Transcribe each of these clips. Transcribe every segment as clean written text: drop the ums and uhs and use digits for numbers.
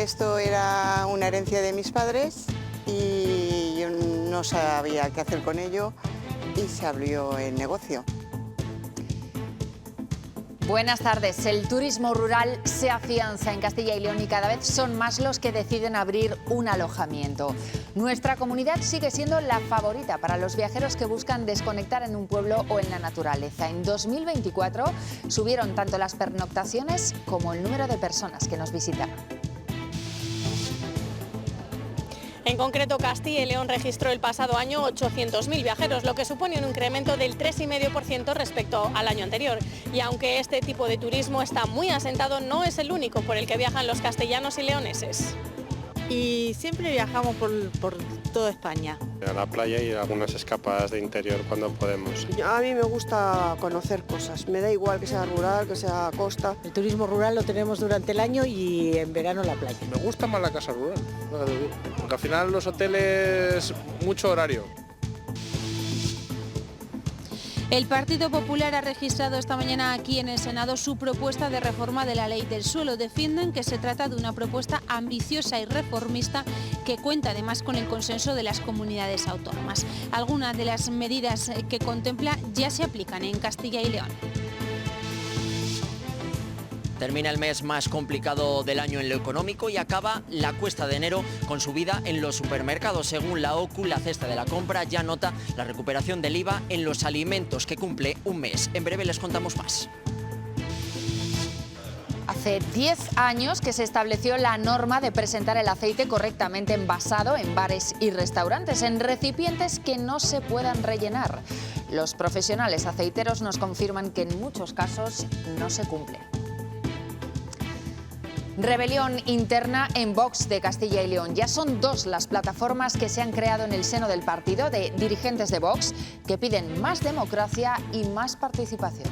Esto era una herencia de mis padres y yo no sabía qué hacer con ello y se abrió el negocio. Buenas tardes. El turismo rural se afianza en Castilla y León y cada vez son más los que deciden abrir un alojamiento. Nuestra comunidad sigue siendo la favorita para los viajeros que buscan desconectar en un pueblo o en la naturaleza. En 2024 subieron tanto las pernoctaciones como el número de personas que nos visitaron. En concreto, Castilla y León registró el pasado año 800.000 viajeros, lo que supone un incremento del 3,5% respecto al año anterior. Y aunque este tipo de turismo está muy asentado, no es el único por el que viajan los castellanos y leoneses. Y siempre viajamos por toda España. A la playa y algunas escapadas de interior cuando podemos. A mí me gusta conocer cosas, me da igual que sea rural, que sea costa. El turismo rural lo tenemos durante el año y en verano la playa. Me gusta más la casa rural, porque al final los hoteles, mucho horario. El Partido Popular ha registrado esta mañana aquí en el Senado su propuesta de reforma de la ley del suelo. Defienden que se trata de una propuesta ambiciosa y reformista que cuenta además con el consenso de las comunidades autónomas. Algunas de las medidas que contempla ya se aplican en Castilla y León. Termina el mes más complicado del año en lo económico y acaba la cuesta de enero con subida en los supermercados. Según la OCU, la cesta de la compra ya nota la recuperación del IVA en los alimentos, que cumple un mes. En breve les contamos más. Hace 10 años que se estableció la norma de presentar el aceite correctamente envasado en bares y restaurantes, en recipientes que no se puedan rellenar. Los profesionales aceiteros nos confirman que en muchos casos no se cumple. Rebelión interna en Vox de Castilla y León. Ya son 2 las plataformas que se han creado en el seno del partido de dirigentes de Vox que piden más democracia y más participación.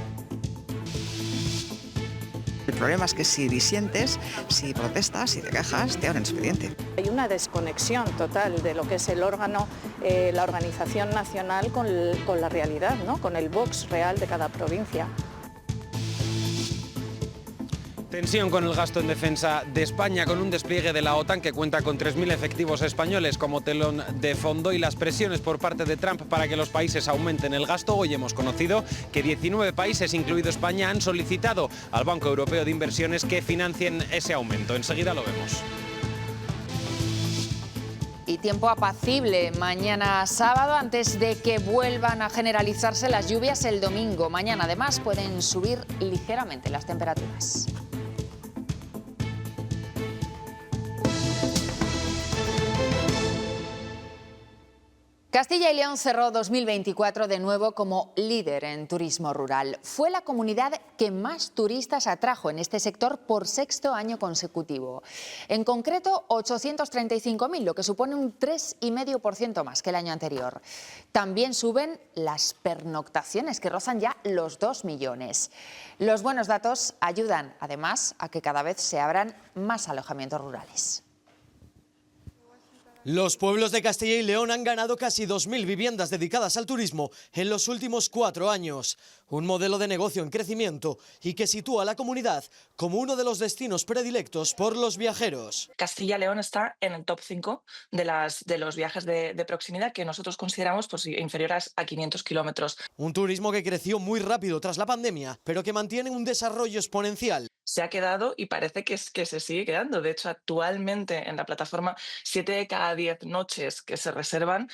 El problema es que si disientes, si protestas, si te quejas, te abren expediente. Hay una desconexión total de lo que es el órgano, la organización nacional con la realidad, ¿no? Con el Vox real de cada provincia. Tensión con el gasto en defensa de España, con un despliegue de la OTAN que cuenta con 3.000 efectivos españoles como telón de fondo, y las presiones por parte de Trump para que los países aumenten el gasto. Hoy hemos conocido que 19 países, incluido España, han solicitado al Banco Europeo de Inversiones que financien ese aumento. Enseguida lo vemos. Y tiempo apacible mañana sábado antes de que vuelvan a generalizarse las lluvias el domingo. Mañana además pueden subir ligeramente las temperaturas. Castilla y León cerró 2024 de nuevo como líder en turismo rural. Fue la comunidad que más turistas atrajo en este sector por 6º año consecutivo. En concreto, 835.000, lo que supone un 3,5% más que el año anterior. También suben las pernoctaciones, que rozan ya los 2 millones. Los buenos datos ayudan, además, a que cada vez se abran más alojamientos rurales. Los pueblos de Castilla y León han ganado casi 2.000 viviendas dedicadas al turismo en los últimos 4 años. Un modelo de negocio en crecimiento y que sitúa a la comunidad como uno de los destinos predilectos por los viajeros. Castilla y León está en el top 5 de los viajes de proximidad que nosotros consideramos inferiores a 500 kilómetros. Un turismo que creció muy rápido tras la pandemia, pero que mantiene un desarrollo exponencial. Se ha quedado y parece que se sigue quedando. De hecho, actualmente en la plataforma 7 de cada 10 noches que se reservan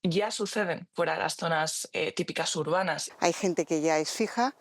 ya suceden fuera de las zonas típicas urbanas. Hay gente que ya es fija,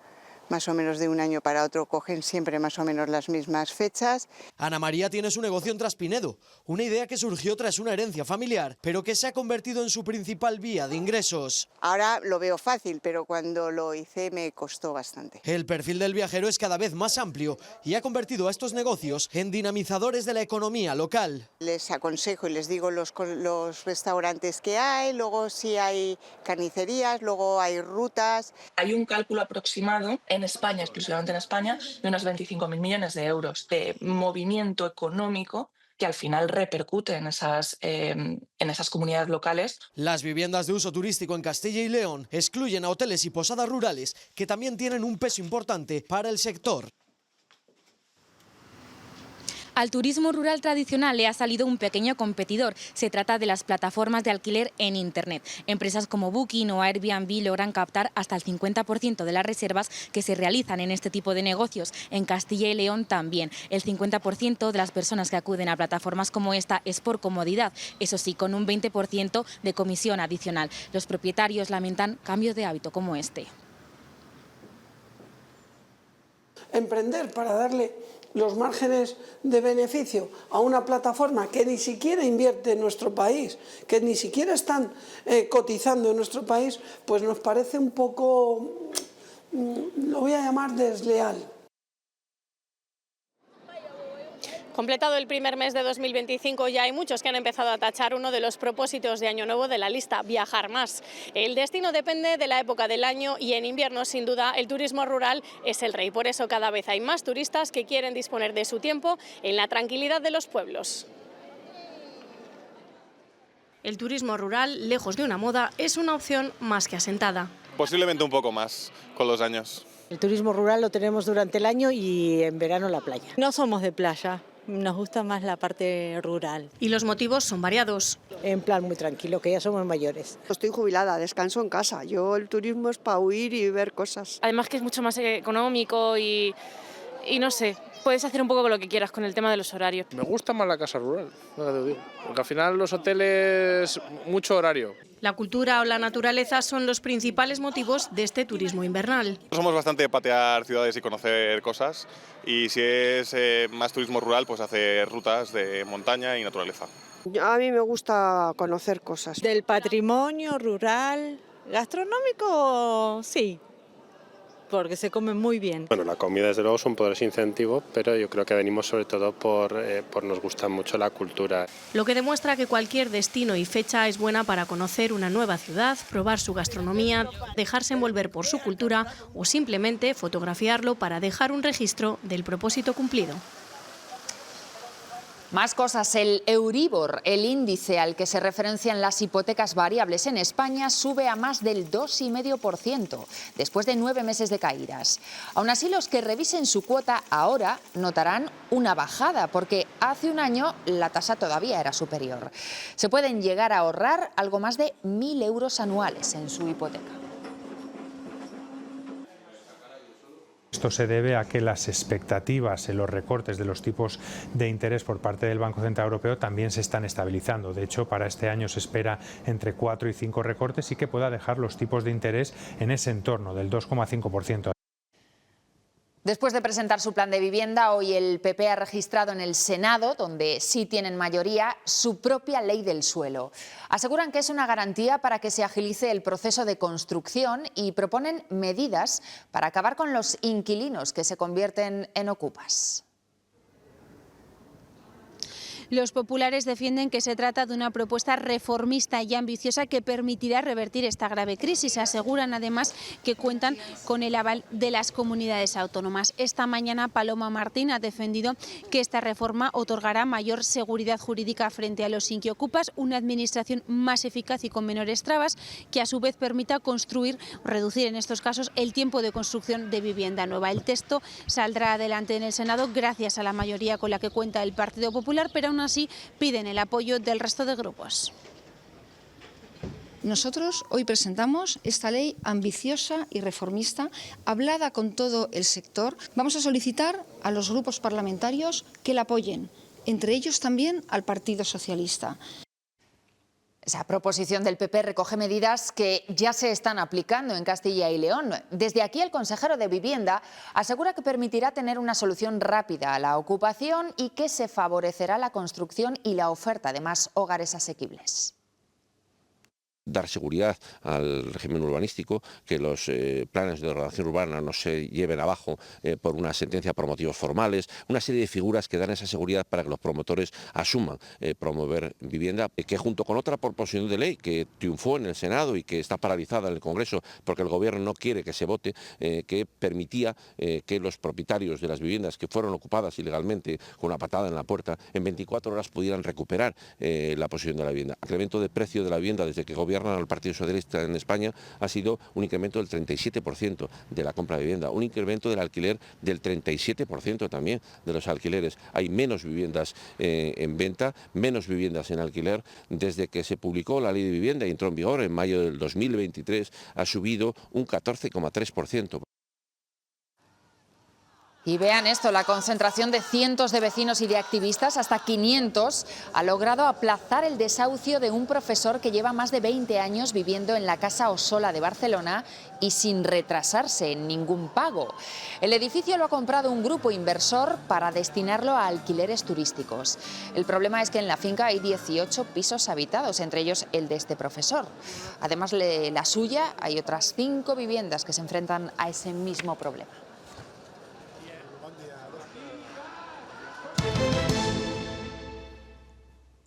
más o menos de un año para otro cogen siempre más o menos las mismas fechas. Ana María tiene su negocio en Traspinedo, una idea que surgió tras una herencia familiar, pero que se ha convertido en su principal vía de ingresos. Ahora lo veo fácil, pero cuando lo hice me costó bastante. El perfil del viajero es cada vez más amplio y ha convertido a estos negocios en dinamizadores de la economía local. Les aconsejo y les digo los restaurantes que hay, luego sí hay carnicerías, luego hay rutas. Hay un cálculo aproximado en España, exclusivamente en España, de unos 25.000 millones de euros de movimiento económico que al final repercute en esas comunidades locales. Las viviendas de uso turístico en Castilla y León excluyen a hoteles y posadas rurales, que también tienen un peso importante para el sector. Al turismo rural tradicional le ha salido un pequeño competidor. Se trata de las plataformas de alquiler en Internet. Empresas como Booking o Airbnb logran captar hasta el 50% de las reservas que se realizan en este tipo de negocios. En Castilla y León también. El 50% de las personas que acuden a plataformas como esta es por comodidad, eso sí, con un 20% de comisión adicional. Los propietarios lamentan cambios de hábito como este. Emprender para darle los márgenes de beneficio a una plataforma que ni siquiera invierte en nuestro país, que ni siquiera están cotizando en nuestro país, pues nos parece un poco, lo voy a llamar desleal. Completado el primer mes de 2025, ya hay muchos que han empezado a tachar uno de los propósitos de Año Nuevo de la lista, viajar más. El destino depende de la época del año y en invierno, sin duda, el turismo rural es el rey. Por eso cada vez hay más turistas que quieren disponer de su tiempo en la tranquilidad de los pueblos. El turismo rural, lejos de una moda, es una opción más que asentada. Posiblemente un poco más con los años. El turismo rural lo tenemos durante el año y en verano la playa. No somos de playa. Nos gusta más la parte rural. Y los motivos son variados. En plan muy tranquilo, que ya somos mayores. Estoy jubilada, descanso en casa. Yo el turismo es para huir y ver cosas. Además que es mucho más económico y no sé, puedes hacer un poco con lo que quieras con el tema de los horarios. Me gusta más la casa rural, porque al final los hoteles, mucho horario. La cultura o la naturaleza son los principales motivos de este turismo invernal. Somos bastante de patear ciudades y conocer cosas, y si es más turismo rural, pues hacer rutas de montaña y naturaleza. A mí me gusta conocer cosas. Del patrimonio rural, gastronómico, sí, porque se come muy bien. Bueno, la comida desde luego son poderes incentivos, pero yo creo que venimos sobre todo por nos gusta mucho la cultura. Lo que demuestra que cualquier destino y fecha es buena para conocer una nueva ciudad, probar su gastronomía, dejarse envolver por su cultura o simplemente fotografiarlo para dejar un registro del propósito cumplido. Más cosas, el Euribor, el índice al que se referencian las hipotecas variables en España, sube a más del 2,5% después de 9 meses de caídas. Aún así, los que revisen su cuota ahora notarán una bajada, porque hace un año la tasa todavía era superior. Se pueden llegar a ahorrar algo más de 1.000 euros anuales en su hipoteca. Esto se debe a que las expectativas en los recortes de los tipos de interés por parte del Banco Central Europeo también se están estabilizando. De hecho, para este año se espera entre 4 y 5 recortes y que pueda dejar los tipos de interés en ese entorno del 2,5%. Después de presentar su plan de vivienda, hoy el PP ha registrado en el Senado, donde sí tienen mayoría, su propia ley del suelo. Aseguran que es una garantía para que se agilice el proceso de construcción y proponen medidas para acabar con los inquilinos que se convierten en ocupas. Los populares defienden que se trata de una propuesta reformista y ambiciosa que permitirá revertir esta grave crisis. Aseguran además que cuentan con el aval de las comunidades autónomas. Esta mañana Paloma Martín ha defendido que esta reforma otorgará mayor seguridad jurídica frente a los inquiocupas, una administración más eficaz y con menores trabas, que a su vez permita construir, reducir en estos casos el tiempo de construcción de vivienda nueva. El texto saldrá adelante en el Senado gracias a la mayoría con la que cuenta el Partido Popular, pero aún así piden el apoyo del resto de grupos. Nosotros hoy presentamos esta ley ambiciosa y reformista, hablada con todo el sector. Vamos a solicitar a los grupos parlamentarios que la apoyen, entre ellos también al Partido Socialista. Esa proposición del PP recoge medidas que ya se están aplicando en Castilla y León. Desde aquí el consejero de Vivienda asegura que permitirá tener una solución rápida a la ocupación y que se favorecerá la construcción y la oferta de más hogares asequibles. Dar seguridad al régimen urbanístico, que los planes de ordenación urbana no se lleven abajo por una sentencia por motivos formales, una serie de figuras que dan esa seguridad para que los promotores asuman promover vivienda, que junto con otra proposición de ley que triunfó en el Senado y que está paralizada en el Congreso porque el Gobierno no quiere que se vote, que permitía que los propietarios de las viviendas que fueron ocupadas ilegalmente con una patada en la puerta, en 24 horas pudieran recuperar la posesión de la vivienda. Incremento de precio de la vivienda desde que el Gobierno gobierna el Partido Socialista en España ha sido un incremento del 37% de la compra de vivienda, un incremento del alquiler del 37% también de los alquileres. Hay menos viviendas en venta, menos viviendas en alquiler. Desde que se publicó la Ley de Vivienda y entró en vigor en mayo del 2023, ha subido un 14,3%. Y vean esto, la concentración de cientos de vecinos y de activistas, hasta 500, ha logrado aplazar el desahucio de un profesor que lleva más de 20 años viviendo en la Casa Ossola de Barcelona y sin retrasarse en ningún pago. El edificio lo ha comprado un grupo inversor para destinarlo a alquileres turísticos. El problema es que en la finca hay 18 pisos habitados, entre ellos el de este profesor. Además de la suya, hay otras 5 viviendas que se enfrentan a ese mismo problema.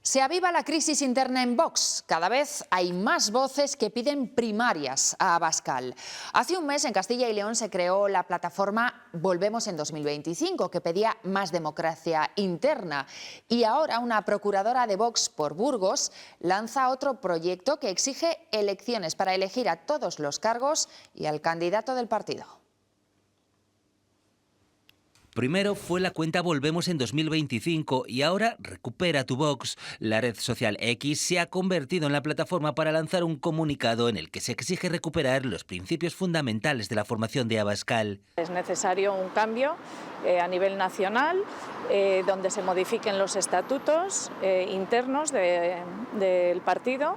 Se aviva la crisis interna en Vox. Cada vez hay más voces que piden primarias a Abascal. Hace un mes en Castilla y León se creó la plataforma Volvemos en 2025, que pedía más democracia interna. Y ahora una procuradora de Vox por Burgos lanza otro proyecto que exige elecciones para elegir a todos los cargos y al candidato del partido. Primero fue la cuenta Volvemos en 2025 y ahora Recupera tu Vox. La red social X se ha convertido en la plataforma para lanzar un comunicado en el que se exige recuperar los principios fundamentales de la formación de Abascal. Es necesario un cambio a nivel nacional, donde se modifiquen los estatutos internos del partido,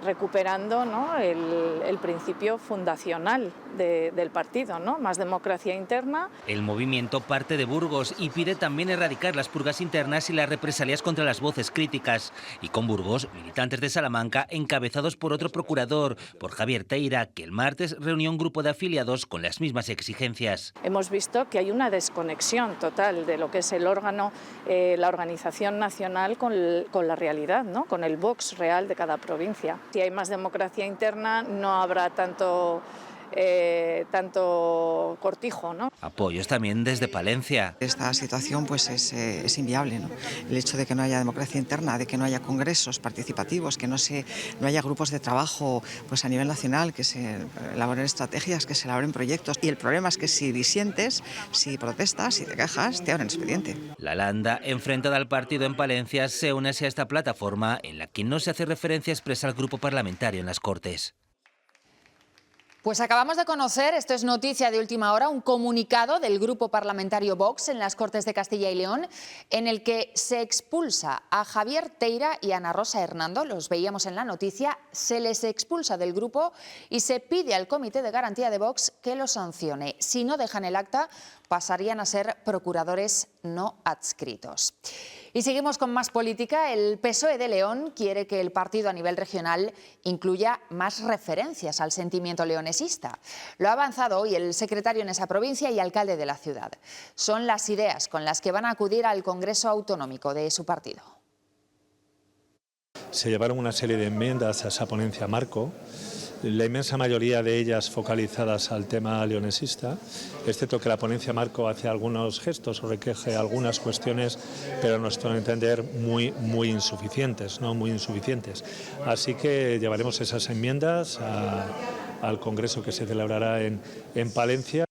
recuperando, ¿no?, el principio fundacional del partido, ¿no?, más democracia interna. El movimiento parte de Burgos y pide también erradicar las purgas internas y las represalias contra las voces críticas. Y con Burgos, militantes de Salamanca encabezados por otro procurador, por Javier Teira, que el martes reunió un grupo de afiliados con las mismas exigencias. Hemos visto que hay una desconexión total de lo que es el órgano, la organización nacional con la realidad, ¿no?, con el Vox real de cada provincia. Si hay más democracia interna, no habrá tanto cortijo, ¿no? Apoyos también desde Palencia. Esta situación pues es inviable, ¿no? El hecho de que no haya democracia interna, de que no haya congresos participativos, que no haya grupos de trabajo pues a nivel nacional, que se elaboren estrategias, que se elaboren proyectos. Y el problema es que si disientes, si protestas, si te quejas, te abren expediente. La Landa, enfrentada al partido en Palencia, se une a esta plataforma en la que no se hace referencia expresa al grupo parlamentario en las Cortes. Pues acabamos de conocer, esto es noticia de última hora, un comunicado del grupo parlamentario Vox en las Cortes de Castilla y León en el que se expulsa a Javier Teira y Ana Rosa Hernando, los veíamos en la noticia, se les expulsa del grupo y se pide al Comité de Garantía de Vox que los sancione. Si no dejan el acta, pasarían a ser procuradores no adscritos. Y seguimos con más política. El PSOE de León quiere que el partido a nivel regional incluya más referencias al sentimiento leonesista. Lo ha avanzado hoy el secretario en esa provincia y alcalde de la ciudad. Son las ideas con las que van a acudir al Congreso Autonómico de su partido. Se llevaron una serie de enmiendas a esa ponencia marco, la inmensa mayoría de ellas focalizadas al tema leonesista, excepto que la ponencia marco hace algunos gestos o recoge algunas cuestiones, pero a nuestro entender muy insuficientes, ¿no? Muy insuficientes. Así que llevaremos esas enmiendas al Congreso que se celebrará en Palencia.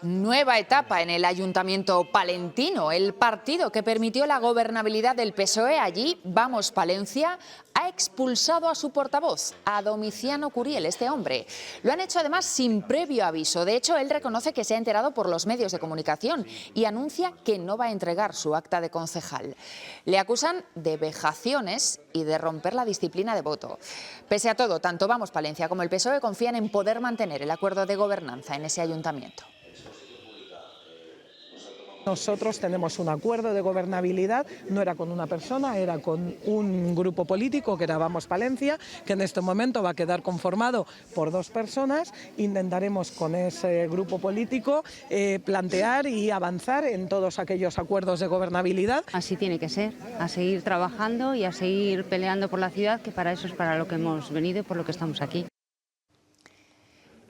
Nueva etapa en el Ayuntamiento palentino. El partido que permitió la gobernabilidad del PSOE allí, Vamos Palencia, ha expulsado a su portavoz, a Domiciano Curiel, este hombre. Lo han hecho además sin previo aviso. De hecho, él reconoce que se ha enterado por los medios de comunicación y anuncia que no va a entregar su acta de concejal. Le acusan de vejaciones y de romper la disciplina de voto. Pese a todo, tanto Vamos Palencia como el PSOE confían en poder mantener el acuerdo de gobernanza en ese ayuntamiento. Nosotros tenemos un acuerdo de gobernabilidad, no era con una persona, era con un grupo político que era Vamos Palencia, que en este momento va a quedar conformado por 2 personas. Intentaremos con ese grupo político plantear y avanzar en todos aquellos acuerdos de gobernabilidad. Así tiene que ser, a seguir trabajando y a seguir peleando por la ciudad, que para eso es para lo que hemos venido y por lo que estamos aquí.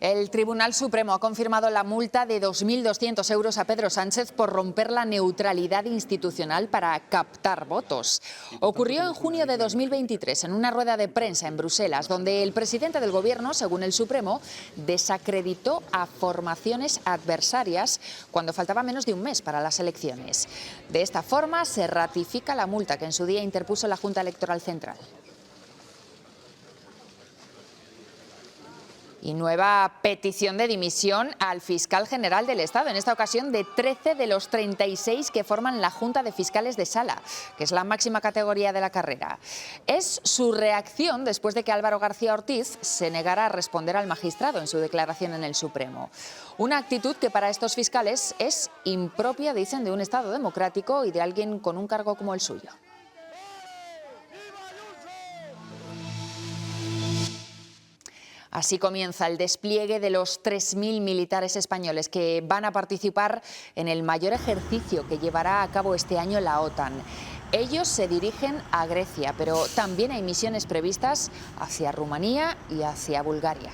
El Tribunal Supremo ha confirmado la multa de 2.200 euros a Pedro Sánchez por romper la neutralidad institucional para captar votos. Ocurrió en junio de 2023 en una rueda de prensa en Bruselas, donde el presidente del Gobierno, según el Supremo, desacreditó a formaciones adversarias cuando faltaba menos de un mes para las elecciones. De esta forma se ratifica la multa que en su día interpuso la Junta Electoral Central. Y nueva petición de dimisión al fiscal general del Estado, en esta ocasión de 13 de los 36 que forman la Junta de Fiscales de Sala, que es la máxima categoría de la carrera. Es su reacción después de que Álvaro García Ortiz se negara a responder al magistrado en su declaración en el Supremo. Una actitud que para estos fiscales es impropia, dicen, de un Estado democrático y de alguien con un cargo como el suyo. Así comienza el despliegue de los 3.000 militares españoles que van a participar en el mayor ejercicio que llevará a cabo este año la OTAN. Ellos se dirigen a Grecia, pero también hay misiones previstas hacia Rumanía y hacia Bulgaria.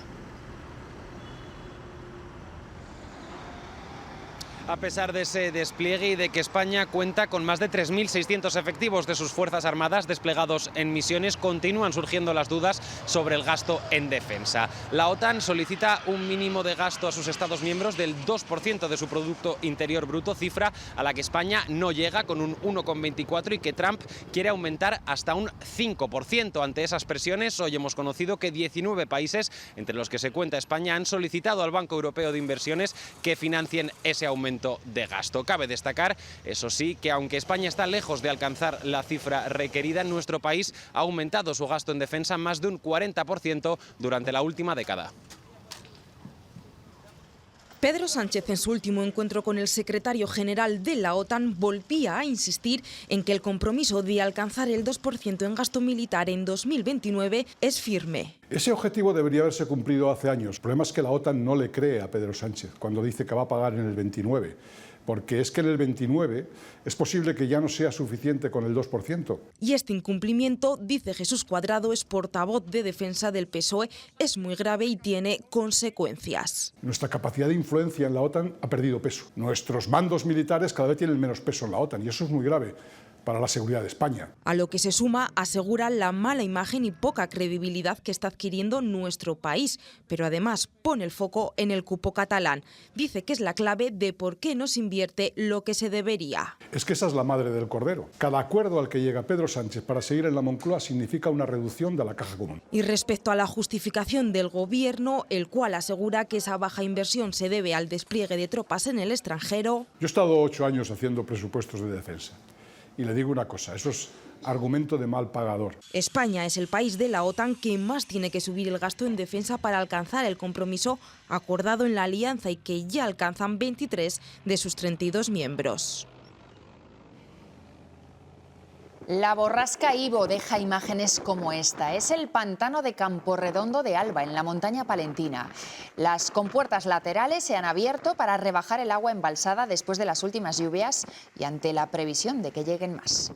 A pesar de ese despliegue y de que España cuenta con más de 3.600 efectivos de sus Fuerzas Armadas desplegados en misiones, continúan surgiendo las dudas sobre el gasto en defensa. La OTAN solicita un mínimo de gasto a sus Estados miembros del 2% de su Producto Interior Bruto, cifra a la que España no llega, con un 1,24, y que Trump quiere aumentar hasta un 5%. Ante esas presiones, hoy hemos conocido que 19 países, entre los que se cuenta España, han solicitado al Banco Europeo de Inversiones que financien ese aumento de gasto. Cabe destacar, eso sí, que aunque España está lejos de alcanzar la cifra requerida, nuestro país ha aumentado su gasto en defensa más de un 40% durante la última década. Pedro Sánchez, en su último encuentro con el secretario general de la OTAN, volvía a insistir en que el compromiso de alcanzar el 2% en gasto militar en 2029 es firme. Ese objetivo debería haberse cumplido hace años. El problema es que la OTAN no le cree a Pedro Sánchez cuando dice que va a pagar en el 29. Porque es que en el 29 es posible que ya no sea suficiente con el 2%. Y este incumplimiento, dice Jesús Cuadrado, es portavoz de defensa del PSOE, es muy grave y tiene consecuencias. Nuestra capacidad de influencia en la OTAN ha perdido peso. Nuestros mandos militares cada vez tienen menos peso en la OTAN y eso es muy grave para la seguridad de España. A lo que se suma, asegura, la mala imagen y poca credibilidad que está adquiriendo nuestro país, pero además pone el foco en el cupo catalán. Dice que es la clave de por qué no se invierte lo que se debería. Es que esa es la madre del cordero. Cada acuerdo al que llega Pedro Sánchez para seguir en la Moncloa significa una reducción de la caja común. Y respecto a la justificación del Gobierno, el cual asegura que esa baja inversión se debe al despliegue de tropas en el extranjero. Yo he estado 8 años haciendo presupuestos de defensa. Y le digo una cosa, eso es argumento de mal pagador. España es el país de la OTAN que más tiene que subir el gasto en defensa para alcanzar el compromiso acordado en la alianza y que ya alcanzan 23 de sus 32 miembros. La borrasca Ivo deja imágenes como esta. Es el pantano de Camporredondo de Alba, en la montaña palentina. Las compuertas laterales se han abierto para rebajar el agua embalsada después de las últimas lluvias y ante la previsión de que lleguen más.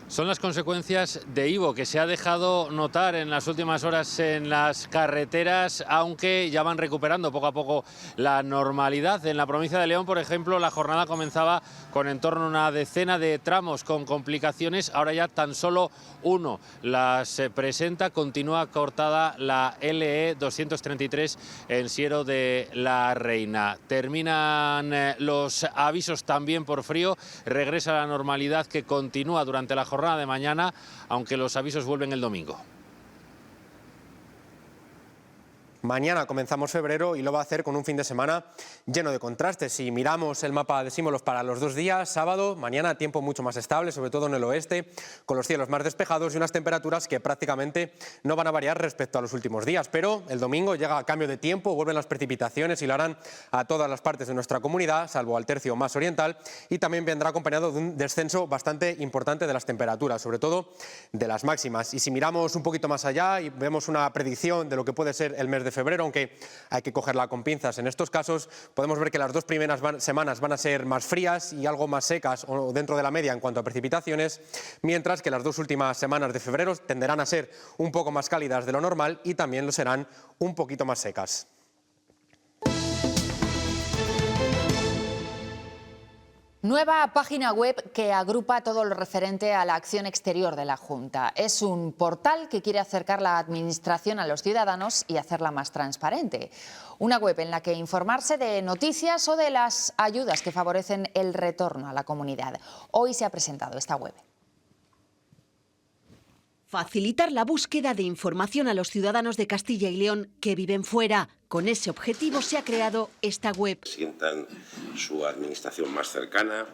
Son las consecuencias de Ivo, que se ha dejado notar en las últimas horas en las carreteras, aunque ya van recuperando poco a poco la normalidad. En la provincia de León, por ejemplo, la jornada comenzaba con en torno a una decena de tramos con complicaciones, ahora ya tan solo uno las presenta. Continúa cortada la LE 233 en Siero de la Reina. Terminan los avisos también por frío, regresa la normalidad que continúa durante la jornada de mañana, aunque los avisos vuelven el domingo. Mañana comenzamos febrero y lo va a hacer con un fin de semana lleno de contrastes. Si miramos el mapa de símbolos para los 2 días, sábado, mañana tiempo mucho más estable, sobre todo en el oeste, con los cielos más despejados y unas temperaturas que prácticamente no van a variar respecto a los últimos días. Pero el domingo llega a cambio de tiempo, vuelven las precipitaciones y lo harán a todas las partes de nuestra comunidad, salvo al tercio más oriental, y también vendrá acompañado de un descenso bastante importante de las temperaturas, sobre todo de las máximas. Y si miramos un poquito más allá y vemos una predicción de lo que puede ser el mes de febrero, aunque hay que cogerla con pinzas en estos casos. Podemos ver que las 2 primeras semanas van a ser más frías y algo más secas o dentro de la media en cuanto a precipitaciones, mientras que las 2 últimas semanas de febrero tenderán a ser un poco más cálidas de lo normal y también lo serán un poquito más secas. Nueva página web que agrupa todo lo referente a la acción exterior de la Junta. Es un portal que quiere acercar la administración a los ciudadanos y hacerla más transparente. Una web en la que informarse de noticias o de las ayudas que favorecen el retorno a la comunidad. Hoy se ha presentado esta web. Facilitar la búsqueda de información a los ciudadanos de Castilla y León que viven fuera. Con ese objetivo se ha creado esta web. Sientan su administración más cercana,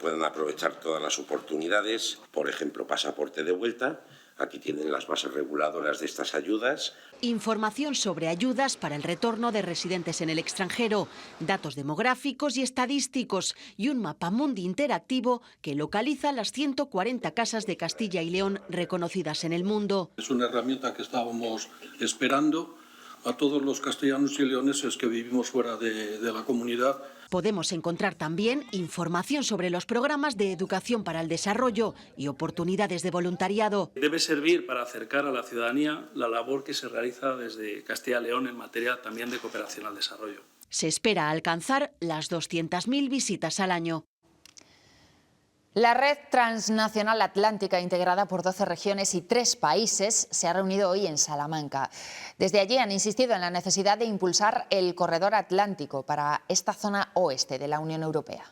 puedan aprovechar todas las oportunidades, por ejemplo, pasaporte de vuelta. Aquí tienen las bases reguladoras de estas ayudas. Información sobre ayudas para el retorno de residentes en el extranjero, datos demográficos y estadísticos y un mapamundi interactivo que localiza las 140 casas de Castilla y León reconocidas en el mundo. Es una herramienta que estábamos esperando a todos los castellanos y leoneses que vivimos fuera de la comunidad. Podemos encontrar también información sobre los programas de educación para el desarrollo y oportunidades de voluntariado. Debe servir para acercar a la ciudadanía la labor que se realiza desde Castilla y León en materia también de cooperación al desarrollo. Se espera alcanzar las 200.000 visitas al año. La red transnacional atlántica, integrada por 12 regiones y 3 países, se ha reunido hoy en Salamanca. Desde allí han insistido en la necesidad de impulsar el corredor atlántico para esta zona oeste de la Unión Europea.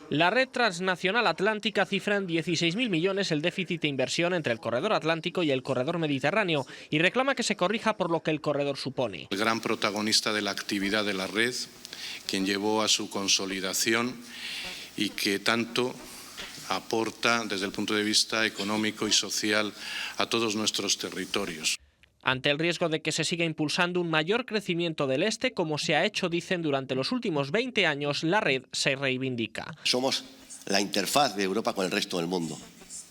La red transnacional atlántica cifra en 16.000 millones el déficit de inversión entre el corredor atlántico y el corredor mediterráneo y reclama que se corrija por lo que el corredor supone. El gran protagonista de la actividad de la red, quien llevó a su consolidación y que tanto aporta desde el punto de vista económico y social a todos nuestros territorios. Ante el riesgo de que se siga impulsando un mayor crecimiento del este, como se ha hecho, dicen, durante los últimos 20 años, la red se reivindica. Somos la interfaz de Europa con el resto del mundo,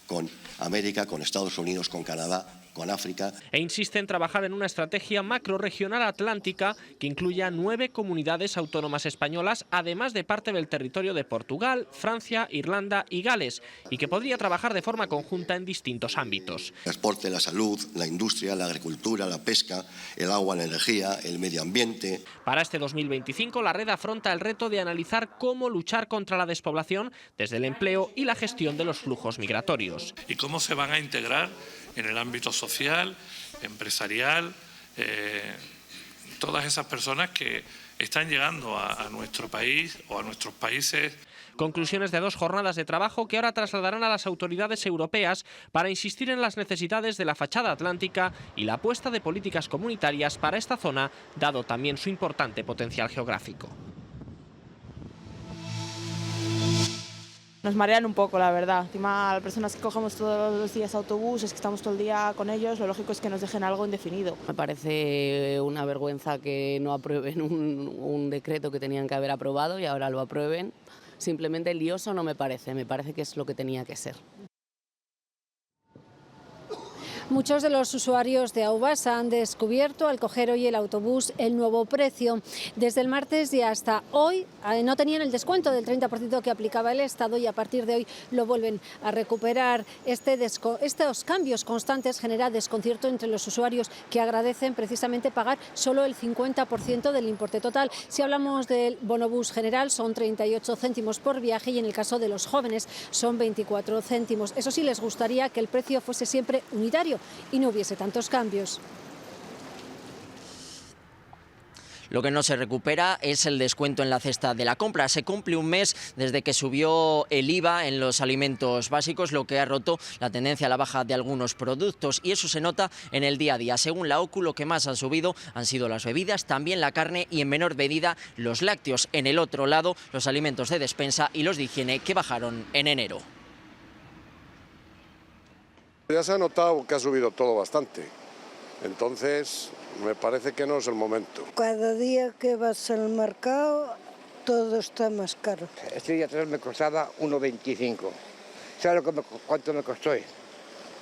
con América, con Estados Unidos, con Canadá, con África. E insiste en trabajar en una estrategia macrorregional atlántica que incluya 9 comunidades autónomas españolas, además de parte del territorio de Portugal, Francia, Irlanda y Gales, y que podría trabajar de forma conjunta en distintos ámbitos. El transporte, la salud, la industria, la agricultura, la pesca, el agua, la energía, el medio ambiente. Para este 2025, la red afronta el reto de analizar cómo luchar contra la despoblación desde el empleo y la gestión de los flujos migratorios. ¿Y cómo se van a integrar en el ámbito social, empresarial, todas esas personas que están llegando a nuestro país o a nuestros países? Conclusiones de 2 jornadas de trabajo que ahora trasladarán a las autoridades europeas para insistir en las necesidades de la fachada atlántica y la apuesta de políticas comunitarias para esta zona, dado también su importante potencial geográfico. Nos marean un poco, la verdad. Encima, las personas que cogemos todos los días autobús, es que estamos todo el día con ellos, lo lógico es que nos dejen algo indefinido. Me parece una vergüenza que no aprueben un decreto que tenían que haber aprobado y ahora lo aprueben. Simplemente lioso no me parece que es lo que tenía que ser. Muchos de los usuarios de Aubas han descubierto al coger hoy el autobús el nuevo precio. Desde el martes y hasta hoy no tenían el descuento del 30% que aplicaba el Estado y a partir de hoy lo vuelven a recuperar. Estos cambios constantes generan desconcierto entre los usuarios que agradecen precisamente pagar solo el 50% del importe total. Si hablamos del bonobús general son 38 céntimos por viaje y en el caso de los jóvenes son 24 céntimos. Eso sí, les gustaría que el precio fuese siempre unitario y no hubiese tantos cambios. Lo que no se recupera es el descuento en la cesta de la compra. Se cumple un mes desde que subió el IVA en los alimentos básicos, lo que ha roto la tendencia a la baja de algunos productos y eso se nota en el día a día. Según la OCU, lo que más han subido han sido las bebidas, también la carne y en menor medida los lácteos. En el otro lado, los alimentos de despensa y los de higiene que bajaron en enero. Ya se ha notado que ha subido todo bastante, entonces me parece que no es el momento. Cada día que vas al mercado todo está más caro. Este día atrás me costaba 1,25. ¿Sabes cuánto me costó?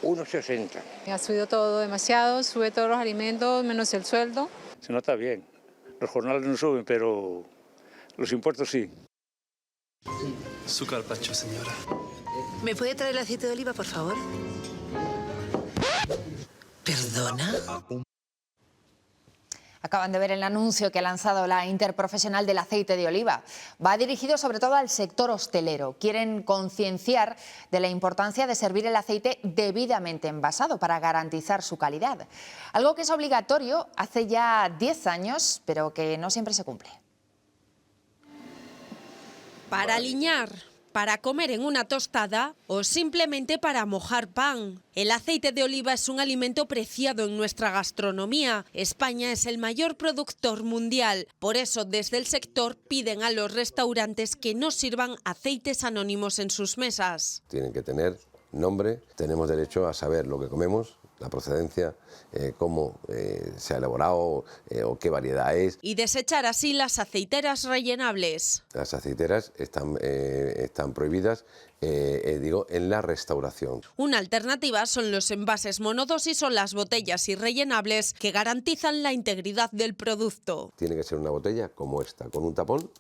1,60. Ha subido todo demasiado, sube todos los alimentos, menos el sueldo. Se nota bien. Los jornales no suben, pero los impuestos sí. Su carpaccio, señora. ¿Me puede traer el aceite de oliva, por favor? ¿Perdona? Acaban de ver el anuncio que ha lanzado la Interprofesional del Aceite de Oliva. Va dirigido sobre todo al sector hostelero. Quieren concienciar de la importancia de servir el aceite debidamente envasado para garantizar su calidad. Algo que es obligatorio hace ya 10 años, pero que no siempre se cumple. Para aliñar, para comer en una tostada o simplemente para mojar pan. El aceite de oliva es un alimento preciado en nuestra gastronomía. España es el mayor productor mundial. Por eso, desde el sector piden a los restaurantes que no sirvan aceites anónimos en sus mesas. Tienen que tener nombre, tenemos derecho a saber lo que comemos, la procedencia, cómo se ha elaborado o qué variedad es. Y desechar así las aceiteras rellenables. Las aceiteras están prohibidas, en la restauración. Una alternativa son los envases monodosis o las botellas irrellenables que garantizan la integridad del producto. Tiene que ser una botella como esta, con un tapón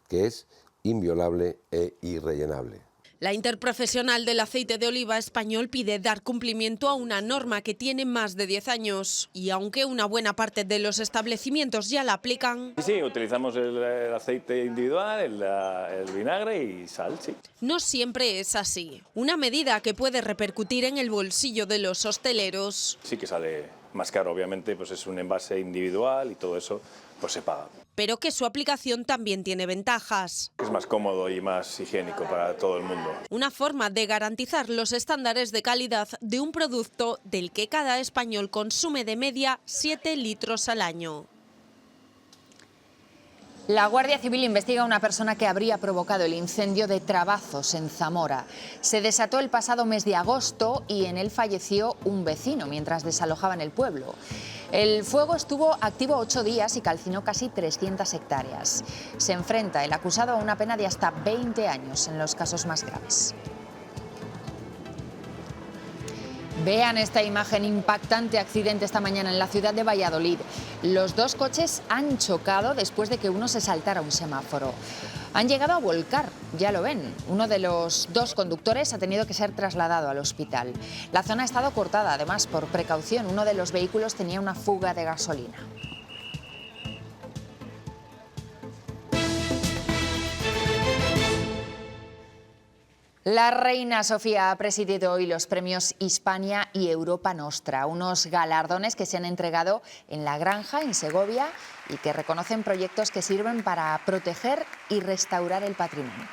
que es inviolable e irrellenable. La Interprofesional del Aceite de Oliva español pide dar cumplimiento a una norma que tiene más de 10 años. Y aunque una buena parte de los establecimientos ya la aplican... Sí, utilizamos el aceite individual, el vinagre y sal, sí. No siempre es así. Una medida que puede repercutir en el bolsillo de los hosteleros. Sí que sale más caro, obviamente, pues es un envase individual y todo eso pues se paga. Pero que su aplicación también tiene ventajas. Es más cómodo y más higiénico para todo el mundo. Una forma de garantizar los estándares de calidad de un producto del que cada español consume de media 7 litros al año. La Guardia Civil investiga a una persona que habría provocado el incendio de Trabazos, en Zamora. Se desató el pasado mes de agosto y en él falleció un vecino mientras desalojaban el pueblo. El fuego estuvo activo 8 días y calcinó casi 300 hectáreas. Se enfrenta el acusado a una pena de hasta 20 años en los casos más graves. Vean esta imagen, impactante accidente esta mañana en la ciudad de Valladolid. Los dos coches han chocado después de que uno se saltara un semáforo. Han llegado a volcar, ya lo ven. Uno de los dos conductores ha tenido que ser trasladado al hospital. La zona ha estado cortada, además, por precaución. Uno de los vehículos tenía una fuga de gasolina. La reina Sofía ha presidido hoy los premios Hispania y Europa Nostra, unos galardones que se han entregado en La Granja, en Segovia, y que reconocen proyectos que sirven para proteger y restaurar el patrimonio.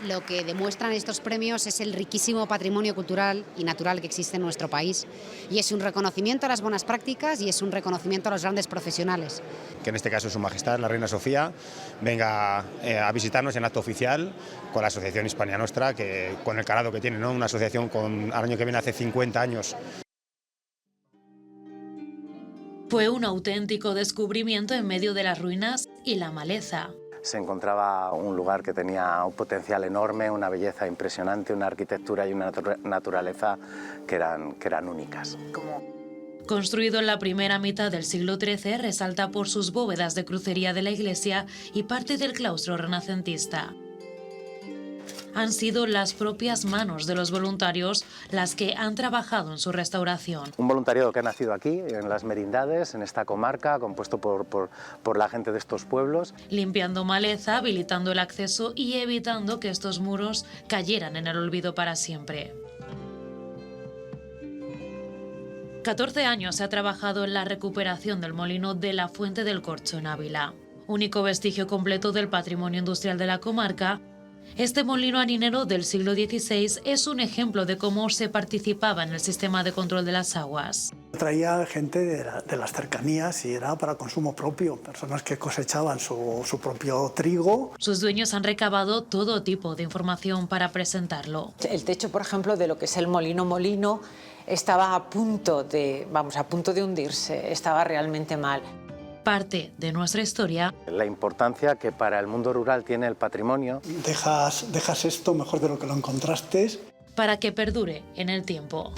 Lo que demuestran estos premios es el riquísimo patrimonio cultural y natural que existe en nuestro país. Y es un reconocimiento a las buenas prácticas y es un reconocimiento a los grandes profesionales. Que en este caso Su Majestad, la Reina Sofía, venga a visitarnos en acto oficial con la Asociación Hispania Nostra, que con el calado que tiene, ¿no? Una asociación al año que viene hace 50 años. Fue un auténtico descubrimiento en medio de las ruinas y la maleza. Se encontraba un lugar que tenía un potencial enorme, una belleza impresionante, una arquitectura y una naturaleza que eran únicas. Construido en la primera mitad del siglo XIII, resalta por sus bóvedas de crucería de la iglesia y parte del claustro renacentista. Han sido las propias manos de los voluntarios las que han trabajado en su restauración. Un voluntariado que ha nacido aquí, en Las Merindades, en esta comarca, compuesto por la gente de estos pueblos. Limpiando maleza, habilitando el acceso y evitando que estos muros cayeran en el olvido para siempre. 14 años se ha trabajado en la recuperación del molino de la Fuente del Corcho en Ávila. Único vestigio completo del patrimonio industrial de la comarca, este molino harinero del siglo XVI es un ejemplo de cómo se participaba en el sistema de control de las aguas. Traía gente de las cercanías y era para consumo propio, personas que cosechaban su propio trigo. Sus dueños han recabado todo tipo de información para presentarlo. El techo, por ejemplo, de lo que es el molino estaba a punto de hundirse, estaba realmente mal. Parte de nuestra historia. La importancia que para el mundo rural tiene el patrimonio. Dejas esto mejor de lo que lo encontraste. para que perdure en el tiempo.